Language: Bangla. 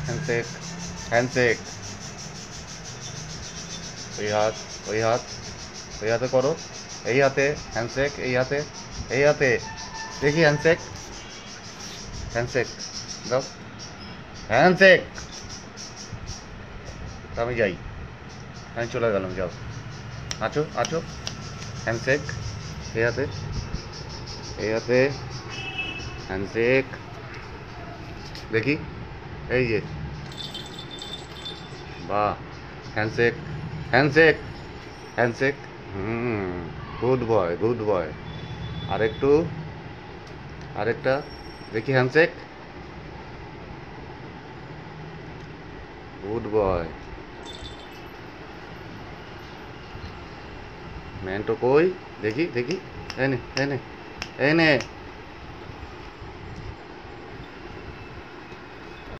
Handshake, handshake. ওই হাত, ওই হাত, ওই হাতে করো। এই হাতে হ্যান্ডশেক, এই হাতে, এই হাতে। দেখি হ্যান্ডশেক, হ্যান্ডশেক দাও, হ্যান্ডশেক। আমি যাই, আমি চলে গেলাম, যাও। আছো, আছো। হ্যান্ডশেক, এই হাতে, এই হাতে, হ্যান্ডশেক। দেখি, এই যে, বাহ। Handshake, handshake, handshake. Hmm, good boy, good boy. আরেকটু, আরেকটা। দেখি হ্যান্ডশেক, গুড বয়। ম্যান্টো কই? দেখি, দেখি। এনে, এনে, এনে।